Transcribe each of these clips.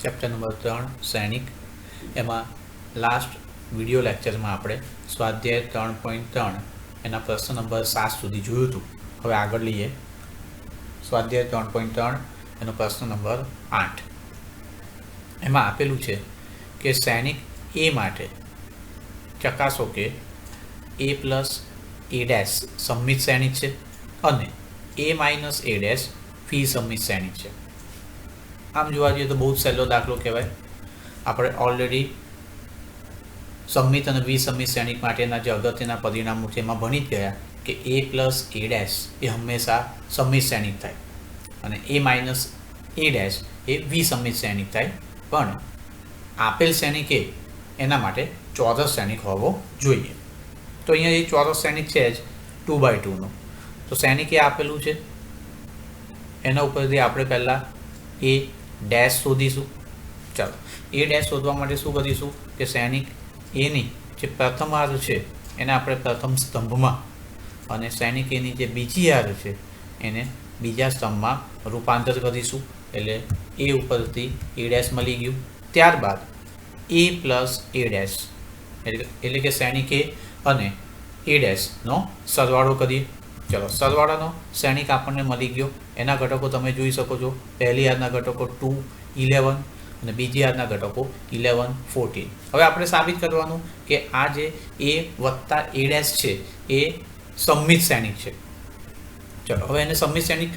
Chapter number 3 સૈનિક. એમાં last video લેક્ચરમાં આપણે સ્વાધ્યાય 3.3 એના પ્રશ્ન નંબર 7 સુધી જોયું હતું. હવે આગળ લઈએ. સ્વાધ્યાય 3.3 એનો પ્રશ્ન નંબર 8. એમાં આપેલું છે કે સૈનિક એ માટે ચકાસો કે a પ્લસ a ડેશ સંમિત સૈનિક છે અને a માઇનસ a ડેશ ફી સંમિત સૈનિક છે. આમ જોવા જઈએ તો બહુ જ સહેલો દાખલો કહેવાય. આપણે ઓલરેડી સંમિત અને વિસંમિત સૈનિક માટેના જે અગત્યના પરિણામો છે એમાં ભણી જ ગયા કે a પ્લસ a ડેશ એ હંમેશા સંમિત સૈનિક થાય અને a માઇનસ a ડેશ એ વિસંમિત સૈનિક થાય. પણ આપેલ સૈનિક એના માટે ચોરસ સૈનિક હોવો જોઈએ. તો અહીંયા એ ચોરસ સૈનિક છે જ 2/2નો. તો સૈનિક એ આપેલું છે, એના ઉપરથી આપણે પહેલાં એ ડેશ શોધીશું. ચાલો એ ડેશ શોધવા માટે શું કરીશું કે સૈનિક એની જે પ્રથમ હાર છે એને આપણે પ્રથમ સ્તંભમાં અને સૈનિક એની જે બીજી હાર છે એને બીજા સ્તંભમાં રૂપાંતર કરીશું. એટલે એ ઉપરથી એ ડેશ મળી ગયું. ત્યારબાદ એ પ્લસ એ ડેશ એટલે કે સૈનિક એ અને એ ડેશનો સરવાળો કરીએ. ચલો સરવાળાનો સૈનિક આપણને મળી ગયો. એના ઘટકો તમે જોઈ શકો છો. પહેલી હારના ઘટકો 2, 11 અને બીજી હારના ઘટકો 11, 14. હવે આપણે સાબિત કરવાનું કે આ જે એ વત્તા એ ડેશ છે એ સંમિત સૈનિક છે. ચલો હવે એને સંમિત સૈનિક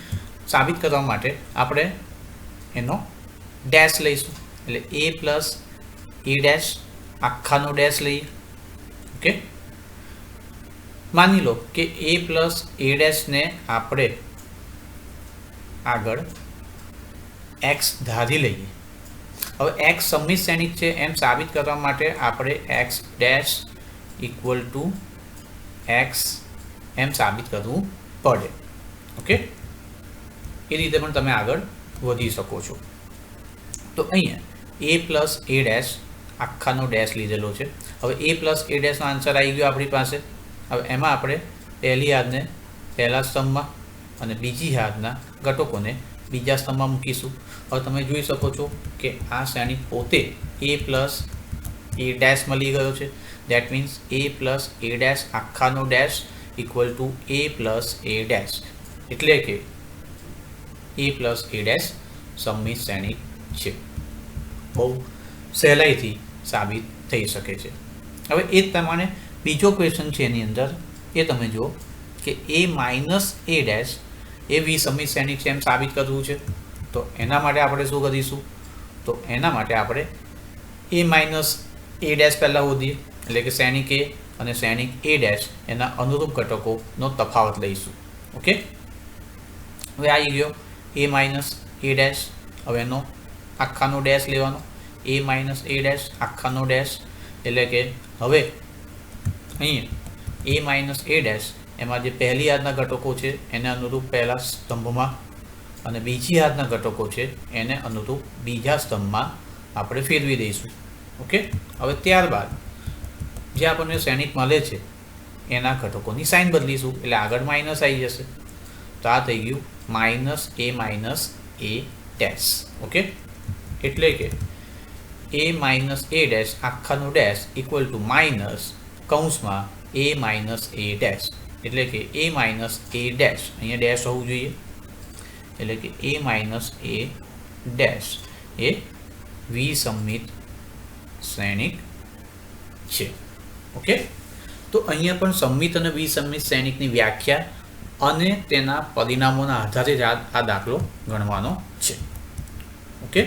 સાબિત કરવા માટે આપણે એનો ડેશ લઈશું. એટલે એ પ્લસ એ ડેશ આખાનો ડેશ લઈએ. ઓકે, માની લો કે એ પ્લસ એ ડેશને આપણે આગળ એક્સ ધારી લઈએ. હવે એક્સ સંમિત સૈનિક છે એમ સાબિત કરવા માટે આપણે x dash equal to x એમ સાબિત કરવું પડે. ઓકે, એ રીતે પણ તમે આગળ વધી શકો છો. તો અહીંયા એ પ્લસ એ ડેશ આખાનો ડેશ લીધેલો છે. હવે એ પ્લસ એ ડેશનો આન્સર આવી ગયો આપણી પાસે. હવે એમાં આપણે પહેલી હારને પહેલા સ્તંભમાં અને બીજી હારના ઘટકોને બીજા સ્તંભમાં મૂકીશું. હવે તમે જોઈ શકો છો કે આ સૈનિક પોતે એ પ્લસ એ ડેશ મળી ગયો છે. That means a plus a dash આખાનો dash equal to a plus a dash. એટલે કે એ પ્લસ એ ડેશ સંમિત સૈનિક છે. બહુ સહેલાઈથી સાબિત થઈ શકે છે. હવે એ જ પ્રમાણે બીજો ક્વેશ્ચન છે એની અંદર એ તમે જુઓ કે એ માઇનસ એ ડેશ એ વિસંમિત સૈનિક છે એમ સાબિત કરવું છે. તો એના માટે આપણે શું કરીશું? તો એના માટે આપણે એ માઇનસ એ ડેશ પહેલાં શોધીએ. એટલે કે સૈનિક એ અને સૈનિક એ ડેશ એના અનુરૂપ ઘટકોનો તફાવત લઈશું. ઓકે, હવે આવી ગયો એ માઇનસ એ ડેશ. હવે એનો આખાનો ડેશ લેવાનો. એ માઇનસ એ ડેશ આખાનો ડેશ એટલે કે હવે અહીંયા એ માઇનસ એ ડેશ એમાં જે પહેલી હારના ઘટકો છે એને અનુરૂપ પહેલા સ્તંભમાં અને બીજી હારના ઘટકો છે એને અનુરૂપ બીજા સ્તંભમાં આપણે ફેરવી દઈશું. ઓકે, હવે ત્યારબાદ જે આપણને સૈનિક મળે છે એના ઘટકોની સાઇન બદલીશું. એટલે આગળ માઇનસ આવી જશે. તો આ થઈ ગયું માઇનસ એ ડેશ. ઓકે, એટલે કે એ માઇનસ એ ડેશ આખાનો ડેશ ઇક્વલ ટુ માઇનસ કૌંસમાં એ માઇનસ એ ડેશ. એટલે કે એ માઇનસ એ ડેશ અહીંયા ડેશ હોવું જોઈએ. એટલે કે એ માઇનસ એ ડેશ એ વિસંમિત સૈનિક છે. ઓકે, તો અહીંયા પણ સંમિત અને વિસંમિત સૈનિકની વ્યાખ્યા અને તેના પરિણામોના આધારે જ આ દાખલો ગણવાનો છે. ઓકે,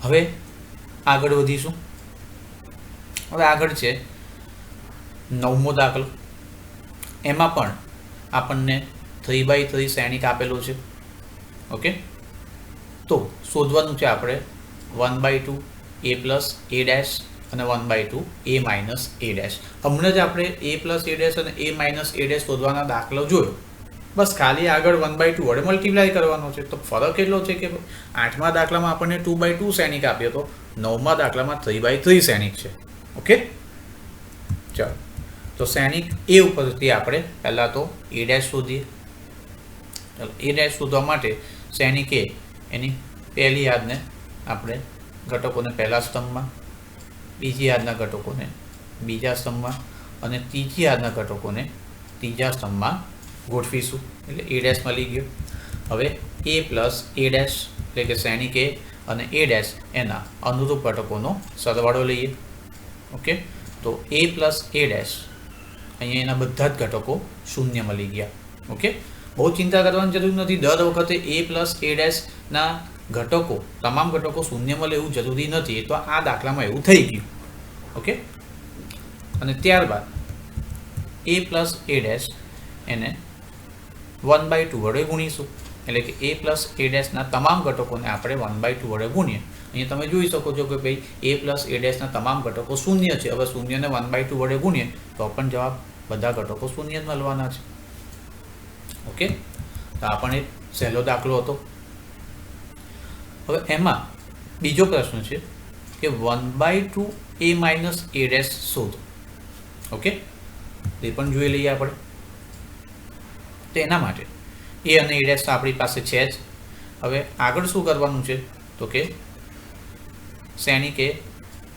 હવે આગળ વધીશું. હવે આગળ છે 9મો દાખલો. એમાં પણ આપણને 3/3 સૈનિક આપેલો છે. ઓકે, તો શોધવાનું છે આપણે 1/2 એ પ્લસ એ ડેશ અને 1/2 એ માઇનસ એ ડેશ. હમણાં જ આપણે એ પ્લસ એ ડેશ અને એ માઇનસ એ ડેશ શોધવાના દાખલો જોયો. બસ ખાલી આગળ 1/2 વડે મલ્ટીપ્લાય કરવાનો છે. તો ફરક એટલો છે કે 8મા દાખલામાં આપણને 2/2 સૈનિક આપ્યો હતો, 9મા દાખલામાં 3/3 સૈનિક છે. ઓકે, ચાલો તો સૈનિક એ ઉપરથી આપણે પહેલાં તો એ ડેશ શોધીએ. ચાલો એ ડેશ શોધવા માટે સૈનિક એ એની પહેલી હારને આપણે ઘટકોને પહેલા સ્તંભમાં, બીજી યાદના ઘટકોને બીજા સ્તંભમાં અને ત્રીજી યાદના ઘટકોને ત્રીજા સ્તંભમાં ગોઠવીશું. એટલે એ ડેશ મળી ગયો. હવે એ પ્લસ એ ડેશ એટલે કે શ્રેણિક એ અને એ ડેશ એના અનુરૂપ ઘટકોનો સરવાળો લઈએ. ઓકે, તો એ પ્લસ એ ડેશ અહીંયા એના બધા જ ઘટકો શૂન્ય મળી ગયા. ઓકે, બહુ ચિંતા કરવાની જરૂર નથી. દર વખતે એ પ્લસ એ ડેશના ઘટકો તમામ ઘટકો શૂન્ય મળે એવું જરૂરી નથી. એ તો આ દાખલામાં એવું થઈ ગયું. ઓકે, અને ત્યારબાદ એ પ્લસ એ ડેશ એને 1/2 વડે ગુણીશું. એટલે કે એ પ્લસ એ ડેશના તમામ ઘટકોને આપણે 1/2 વડે ગુણીએ. અહીંયા તમે જોઈ શકો છો કે ભાઈ એ પ્લસ એ ડેશના તમામ ઘટકો શૂન્ય છે. હવે શૂન્યને 1/2 વડે ગુણીએ તો પણ જવાબ બધા ઘટકો શૂન્ય જ મળવાના છે. ઓકે, તો આ પણ એક સહેલો દાખલો હતો. હવે એમાં બીજો પ્રશ્ન છે કે 1/2 એ માઇનસ એ ડેશ શોધો. ઓકે, તે પણ જોઈ લઈએ આપણે. તો એના માટે એ અને એ ડેશ તો આપણી પાસે છે જ. હવે આગળ શું કરવાનું છે તો કે શ્રેણિક એ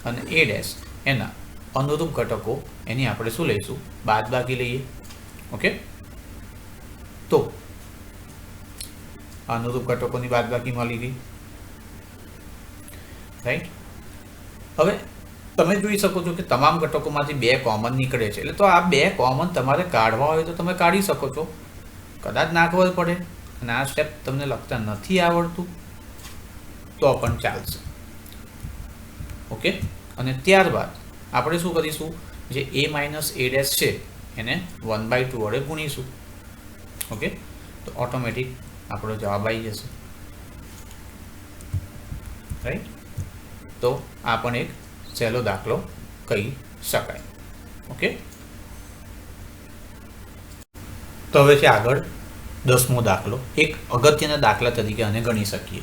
અને એ ડેશ એના અનુરૂપ ઘટકો એની આપણે શું લઈશું? બાદબાકી લઈએ. ઓકે, તો અનુરૂપ ઘટકોની બાદબાકી મળી ગઈ. રાઈટ. હવે તમે જોઈ શકો છો કે તમામ ઘટકોમાંથી 2 કોમન નીકળે છે. એટલે તો આ 2 કોમન તમારે કાઢવા હોય તો તમે કાઢી શકો છો. કદાચ ના ખબર પડે અને આ સ્ટેપ તમને લખતા નથી આવડતું તો પણ ચાલશે. ઓકે, અને ત્યારબાદ આપણે શું કરીશું? જે એ માઇનસ એ ડેશ છે એને 1/2 વડે ગુણીશું. ઓકે, તો ઓટોમેટિક આપણો જવાબ આવી જશે. રાઈટ. તો આ પણ એક સહેલો દાખલો કહી શકાય. ઓકે, તો હવે છે આગળ 10મો દાખલો. એક અગત્યના દાખલા તરીકે આને ગણી શકીએ.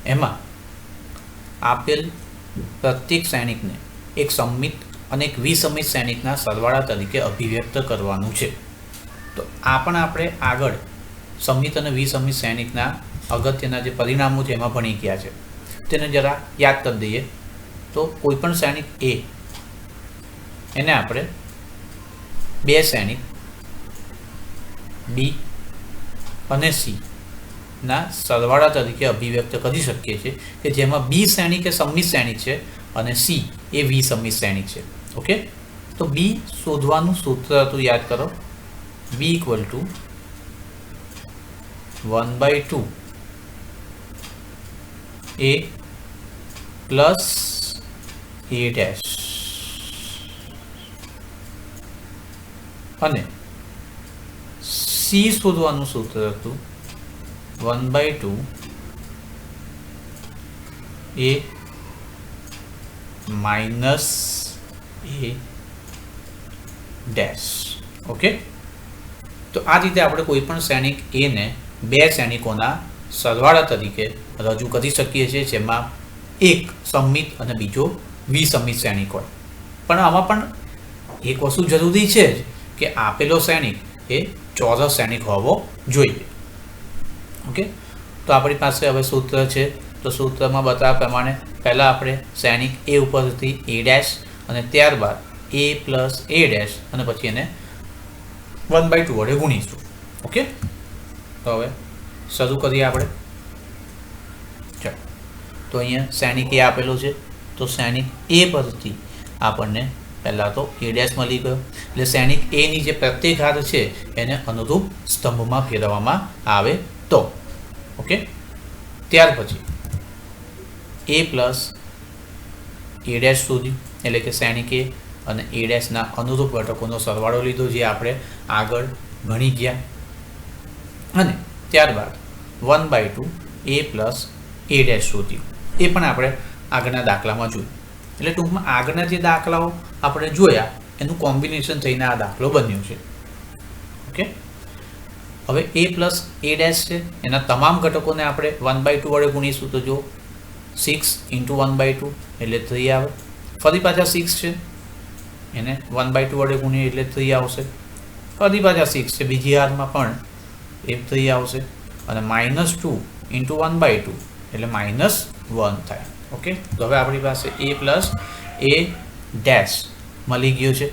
એમાં આપેલ પ્રત્યેક શ્રેણિકને એક સમમિત અને એક વિસમિત શ્રેણિકના સરવાળા તરીકે અભિવ્યક્ત કરવાનું છે. તો આ પણ આપણે આગળ સમિત અને વિસમિત શ્રેણિકના અગત્યના જે પરિણામો છે એમાં ભણી ગયા છે. તેને જરા યાદ કરી દઈએ. તો કોઈપણ શ્રેણિક એ એને આપણે 2 શ્રેણિક બી અને સી ના સરવાળા તરીકે અભિવ્યક્ત કરી શકીએ છીએ કે જેમાં બી શ્રેણિક એ સમમિત શ્રેણિક છે અને સી એ વિસમિત શ્રેણિક છે. ઓકે, તો બી શોધવાનું સૂત્ર હતું, યાદ કરો. B equal to 1/2 a plus a dash અને સી શોધવાનું સૂત્ર હતું 1/2 a minus a dash. Okay, તો આ રીતે આપણે કોઈ પણ શ્રેણિક એ ને 2 શ્રેણિકોના સરવાળા તરીકે રજૂ કરી શકીએ છીએ, જેમાં એક સમમિત અને બીજો વિસમિત શ્રેણિક હોય. પણ આમાં પણ એક વસ્તુ જરૂરી છે જ કે આપેલો શ્રેણિક એ ચોરસ શ્રેણિક હોવો જોઈએ. ઓકે, તો આપણી પાસે હવે સૂત્ર છે. તો સૂત્રમાં બતાવ્યા પ્રમાણે પહેલાં આપણે શ્રેણિક એ ઉપરથી એ ડેશ અને ત્યારબાદ એ પ્લસ એ ડેશ અને પછી એને 1/2 વડે ગુણીશું. ઓકે, તો હવે શરૂ કરીએ આપણે. ચાલો, તો અહીંયા શ્રેણિક એ આપેલો છે. તો શ્રેણિક એ પરથી આપણને પહેલાં તો એ ડેશ મળી ગયો. એટલે શ્રેણિક એની જે પ્રત્યેક ઘાત છે એને અનુરૂપ સ્તંભમાં ફેરવવામાં આવે તો. ઓકે, ત્યાર પછી એ પ્લસ એ ડેશ શોધ્યું. એટલે કે શ્રેણિક એ અને એ ડેશના અનુરૂપ ઘટકોનો સરવાળો લીધો, જે આપણે આગળ ભણી ગયા. અને ત્યારબાદ 1/2 એ પ્લસ એ ડેશ શોધ્યું. એ પણ આપણે આગળના દાખલામાં જોયું. એટલે ટૂંકમાં આગળના જે દાખલાઓ આપણે જોયા એનું કોમ્બિનેશન થઈને આ દાખલો બન્યો છે. ઓકે, હવે એ પ્લસ એ ડેશ છે એના તમામ ઘટકોને આપણે 1/2 વડે ગુણીશું. તો જો 6 × 1/2 એટલે 3 આવે. ફરી પાછા 6 છે એને 1/2 વડે ગુણીએ એટલે 3 આવશે. ફરી પાછા 6 છે બીજી હાથમાં પણ એ 3 આવશે. અને -2 × 1/2 એટલે -1 થાય. ઓકે, તો હવે આપણી પાસે a પ્લસ a ડેશ મળી ગયું છે.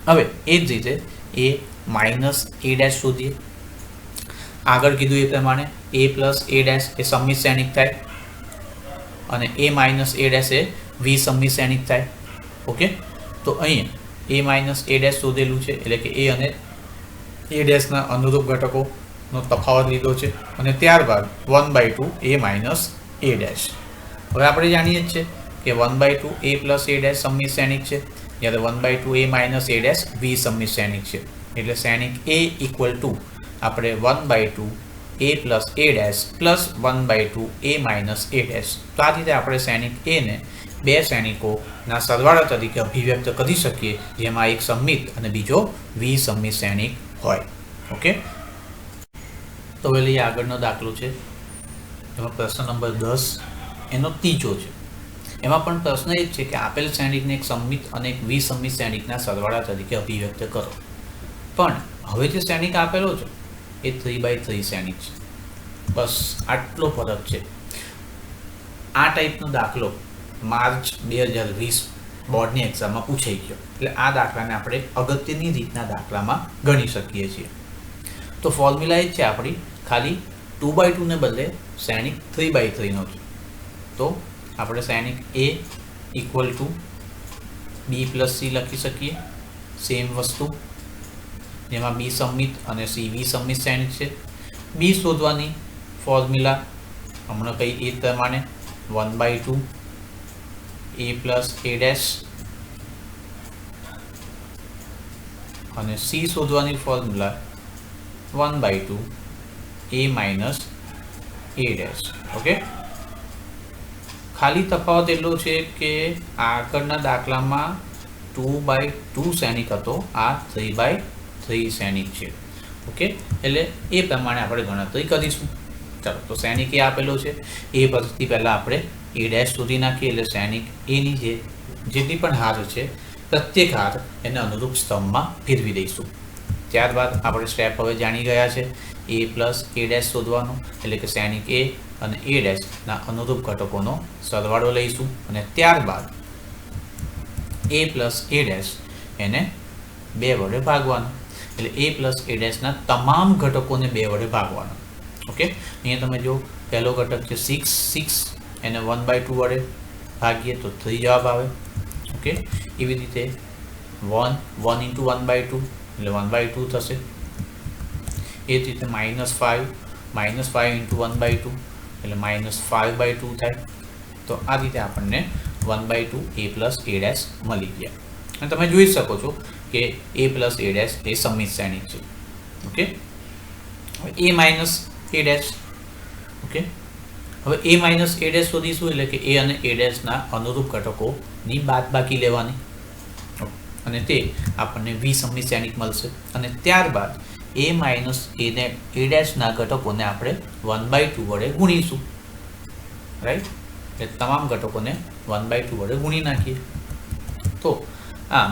હવે એ જ રીતે a માઇનસ a ડેશ શોધીએ. આગળ કીધું એ પ્રમાણે a પ્લસ a ડેશ એ સમમિત શ્રેણિક થાય અને a માઇનસ a ડેશ એ વિસમિત શ્રેણિક થાય. ઓકે, તો અહીંયા a માઇનસ a ડેશ શોધેલું છે એટલે કે a અને a ડેશના અનુરૂપ ઘટકોનો તફાવત લીધો છે અને ત્યારબાદ 1/2 a માઇનસ a ડેશ. હવે આપણે જાણીએ જ છે કે 1/2 a પ્લસ a ડેશ સમમિત શ્રેણિક છે, જ્યારે 1/2 a માઇનસ a ડેશ વિસમિત શ્રેણિક છે. એટલે શ્રેણિક a ઇક્વલ ટુ આપણે 1/2 a plus a dash plus 1/2 a minus a dash. તો આ રીતે આપણે શ્રેણિક a ને બે શ્રેણિકોના સરવાળા તરીકે અભિવ્યક્ત કરી શકીએ, જેમાં એક સમમિત અને બીજો વિસમિત શ્રેણિક હોય. ઓકે, તો હવે લઈએ આગળનો દાખલો છે. એમાં પ્રશ્ન નંબર 10 એનો ત્રીજો છે. એમાં પણ પ્રશ્ન એ જ છે કે આપેલ શ્રેણિકને એક સમમિત અને એક વિસમિત શ્રેણિકના સરવાળા તરીકે અભિવ્યક્ત કરો. પણ હવે જે શ્રેણિક આપેલો છે એ 3/3 શ્રેણિક છે. બસ આટલો ફરક છે. આ ટાઈપનો દાખલો માર્ચ 2020 બોર્ડની એક્ઝામમાં પૂછાઈ ગયો, એટલે આ દાખલાને આપણે અગત્યની રીતના દાખલામાં ગણી શકીએ છીએ. તો ફોર્મ્યુલા એ જ છે આપણી, ખાલી 2/2 ને બદલે શ્રેણિક 3/3 છે. તો આપણે શ્રેણિક a equal to b plus c લખી શકીએ. સેમ વસ્તુ, જેમાં b સમમિત અને c વિસમિત શ્રેણિક છે. b શોધવાની ફોર્મ્યુલા હમણાં કહી એ પ્રમાણે 1/2 a પ્લસ a ડેશ અને c શોધવાની formula 1/2 a minus a dash. Okay, ખાલી તફાવત એટલો છે કે આગળના દાખલામાં 2/2 શ્રેણિક હતો, આ 3/3 શ્રેણિક છે. ઓકે, એટલે એ પ્રમાણે આપણે ગણતરી કરીશું. ચાલો, તો શ્રેણિક એ આપેલો છે. એ પરથી પહેલાં આપણે a ડેશ શોધી નાખીએ, એટલે શ્રેણિક એની જેટલી પણ હાર છે પ્રત્યેક હાર એને અનુરૂપ સ્તંભમાં ફેરવી દઈશું. ત્યારબાદ આપણે સ્ટેપ હવે જાણી ગયા છે. a પ્લસ a ડેશ શોધવાનો, એટલે કે શ્રેણિક a અને a ડેશના અનુરૂપ ઘટકોનો સરવાળો લઈશું અને ત્યારબાદ a પ્લસ a ડેશ એને 2 વડે ભાગવાનું, એટલે a પ્લસ a ડેશના તમામ ઘટકોને 2 વડે ભાગવાનું. ઓકે, અહીંયા તમે જો પહેલો ઘટક છે 6 એને 1/2 વડે ભાગીએ તો 3 જવાબ આવે. ઓકે, એવી રીતે 1 into 1/2 એટલે 1/2 થશે. એ જ રીતે -5 into 1/2 એટલે -5/2 થાય. તો આ રીતે આપણને 1/2 a પ્લસ a ડેશ મળી ગયા. અને તમે જોઈ શકો છો કે a પ્લસ a ડેશ એ સમમિત શ્રેણિક છે. ઓકે, હવે a minus a dash. Okay, હવે a માઇનસ a ડેશ શોધીશું, એટલે કે a અને a ડેશના અનુરૂપ ઘટકોની બાદબાકી લેવાની અને તે આપણને વિસમિત શ્રેણિક મળશે. અને ત્યારબાદ a માઇનસ a ડેશના ઘટકોને આપણે 1/2 વડે ગુણીશું. રાઈટ, એટલે તમામ ઘટકોને 1/2 વડે ગુણી નાખીએ. તો આમ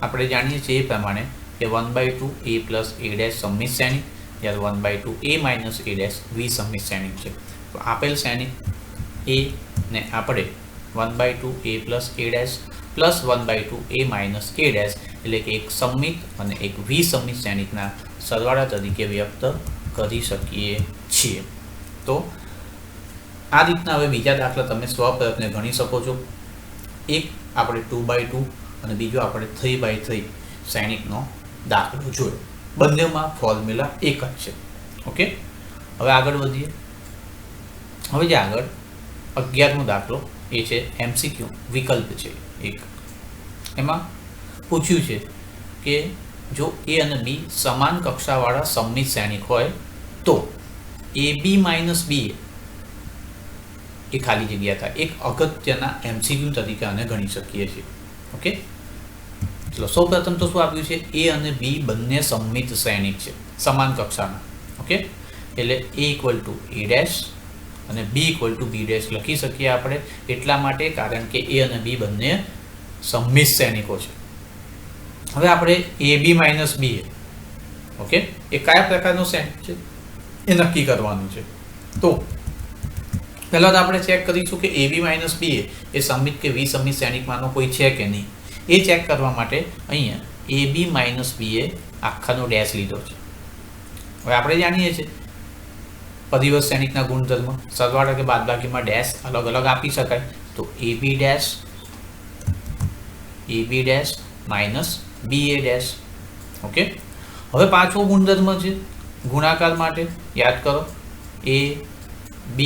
આપણે જાણીએ છીએ એ પ્રમાણે કે 1/2 a પ્લસ a ડેશ સમમિત શ્રેણિક, જ્યારે 1/2 a માઇનસ a ડેશ વિસમિત શ્રેણિક છે. તો આપેલ શ્રેણિક a ને આપણે 1/2 a plus a dash plus 1/2 a minus a dash એટલે કે એક સમમિત અને એક વિસમિત શ્રેણિકના સરવાળા તરીકે વ્યક્ત કરી શકીએ છીએ. તો આ રીતના હવે બીજા દાખલા તમે સ્વપ્રયત્ને ગણી શકો છો. એક આપણે 2/2 અને બીજો આપણે 3/3 શ્રેણિકનો દાખલો જોયો. બંનેમાં ફોર્મ્યુલા એક જ છે. ઓકે, હવે આગળ વધીએ. હવે જે આગળ 11મો દાખલો એ છે MCQ વિકલ્પ છે એક. એમાં પૂછ્યું છે કે જો a અને b સમાન કક્ષાવાળા સમમિત શ્રેણિક હોય તો ab માઇનસ b એ ખાલી જગ્યા થાય. એક અગત્યના MCQ તરીકે આને ગણી શકીએ છીએ. ઓકે, ચલો સૌપ્રથમ તો શું આપ્યું છે, a અને b બંને સમમિત શ્રેણિક છે, સમાન કક્ષાના. ઓકે, એટલે a equal to a dash અને b equal to b dash લખી શકીએ આપણે, એટલા માટે કારણ કે a અને b બંને સમમિત શ્રેણિકો છે. હવે આપણે ab માઇનસ b ઓકે એ કયા પ્રકારનો શ્રેણિક છે એ નક્કી કરવાનું છે. તો પહેલાં તો આપણે ચેક કરીશું કે AB માઇનસ BA એ સમિત કે વિસમિત શ્રેણિકમાંનો કોઈ છે કે નહીં. એ ચેક કરવા માટે અહીંયા AB માઇનસ BA આખાનો ડેશ લીધો છે. હવે આપણે જાણીએ છીએ પરિવર્ત શ્રેણિકના ગુણધર્મ, સરવાળા કે બાદબાકીમાં ડેશ અલગ અલગ આપી શકાય. તો AB dash minus BA dash. Okay, હવે પાછો ગુણધર્મ છે ગુણાકાર માટે, યાદ કરો AB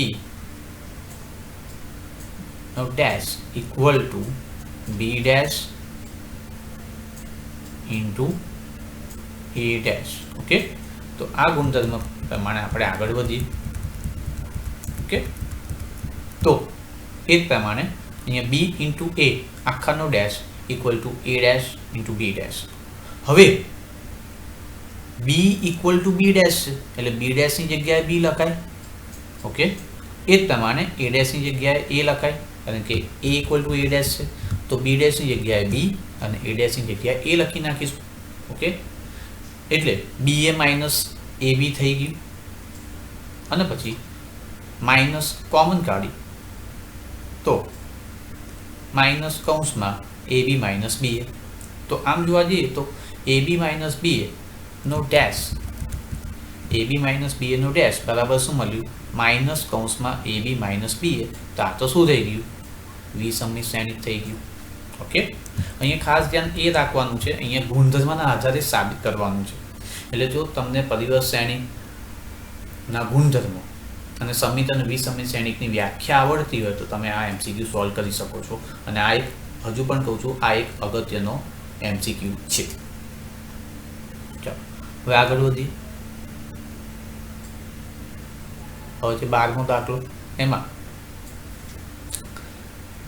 નો dash equal to B dash into A dash. Okay, તો આ ગુણધર્મ પ્રમાણે આપણે આગળ વધીએ. ઓકે, તો એ જ પ્રમાણે અહીંયા B ઇન્ટુ A આખાનો dash equal to A dash into B dash. હવે B equal to B dash છે એટલે B ડેશની જગ્યાએ B લખાય. ઓકે, એ જ પ્રમાણે A ડેશની જગ્યાએ A લખાય, કારણ કે A equal to A dash છે તો B ડેશની જગ્યાએ B અને A ડેશની જગ્યાએ A લખી નાખીશું. ઓકે, એટલે BA માઇનસ AB થઈ ગયું અને પછી માઇનસ કોમન કાઢી તો માઇનસ કૌંસમાં AB માઇનસ BA. તો આમ જોવા જઈએ તો AB માઇનસ BA નો ડેશ બરાબર શું મળ્યું? માઇનસ કૌંસમાં AB માઇનસ BA. તો આ તો શું થઈ ગયું? વિસમિત શ્રેણિક થઈ ગયું. ઓકે, અહીંયા ખાસ ધ્યાન એ રાખવાનું છે, અહીંયા ગુણધર્મના આધારે સાબિત કરવાનું છે. એટલે જો તમને પરિવર્ત શ્રેણિકના ગુણધર્મો અને સમિત અને વિસમિત શ્રેણિકની વ્યાખ્યા આવડતી હોય તો તમે આ MCQ સોલ્વ કરી શકો છો. અને આ એક, હજુ પણ કહું છું, આ એક અગત્યનો MCQ છે. ચાલો હવે આગળ વધીએ. હવે છે 12મો દાખલો. એમાં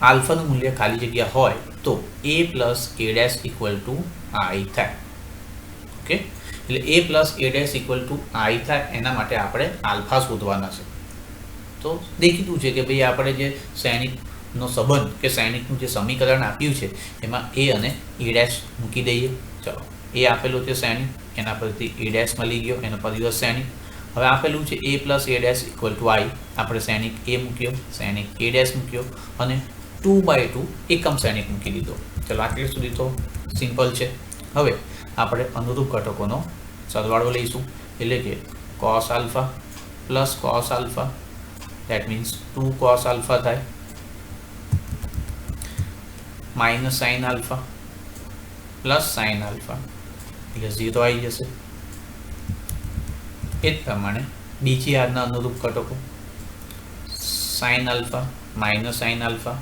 આલ્ફાનું મૂલ્ય ખાલી જગ્યા હોય તો A plus A dash equal two I થાય. ઓકે, એટલે A plus A dash equal two I થાય એના માટે આપણે આલ્ફા શોધવાના છે. તો દેખીતું છે કે ભાઈ આપણે જે શ્રેણિકનો સંબંધ કે શ્રેણિકનું જે સમીકરણ આપ્યું છે એમાં A અને A ડેશ મૂકી દઈએ. ચલો, A આપેલું છે શ્રેણિક, એના પરથી A ડેશ મળી ગયો, એનો પરિવર્ત શ્રેણિક. હવે આપેલું છે A plus A dash equal two I, આપણે શ્રેણિક A મૂક્યો, શ્રેણિક A ડેશ મૂક્યો અને 2/2 એકમ શ્રેણિક મૂકી દીધો. ચલો, આટલે સુધી તો સિમ્પલ છે. હવે આપણે અનુરૂપ ઘટકોનો સરવાળો લઈશું, એટલે કે cos alpha plus cos alpha, that means 2 cos alpha થાય, minus sine alpha plus sine alpha એટલે 0 આવી જશે. એ જ પ્રમાણે બીજી હારના અનુરૂપ ઘટકો sine alpha minus sine alpha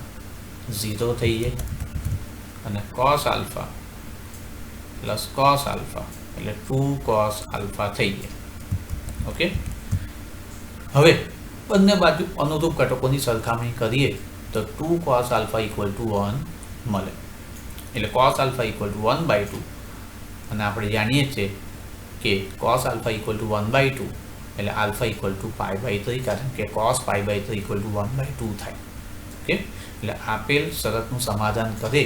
0 થઈ જાય અને cos alpha plus cos alpha એટલે 2 cos આલ્ફા થઈ જાય. ઓકે, હવે બંને બાજુ અનુરૂપ ઘટકોની સરખામણી કરીએ તો 2 cos આલ્ફા ઇક્વલ ટુ 1 મળે. એટલે cos આલ્ફા ઇક્વલ ટુ 1/2 અને આપણે જાણીએ છીએ કે cos આલ્ફા ઇક્વલ ટુ 1/2 એટલે આલ્ફા ઇક્વલ ટુ π/3, કારણ કે cos π/3 ઇક્વલ ટુ 1/2 થાય. ઓકે, એટલે આપેલ શરતનું સમાધાન કરે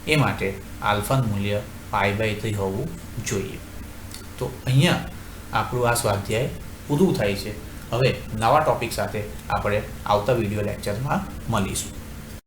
એ માટે આલ્ફાનું મૂલ્ય π/3 હોવું જોઈએ. તો અહીંયા આપણું આ સ્વાધ્યાય પૂરું થાય છે. હવે નવા ટોપિક સાથે આપણે આવતા વિડીયો લેક્ચરમાં મળીશું.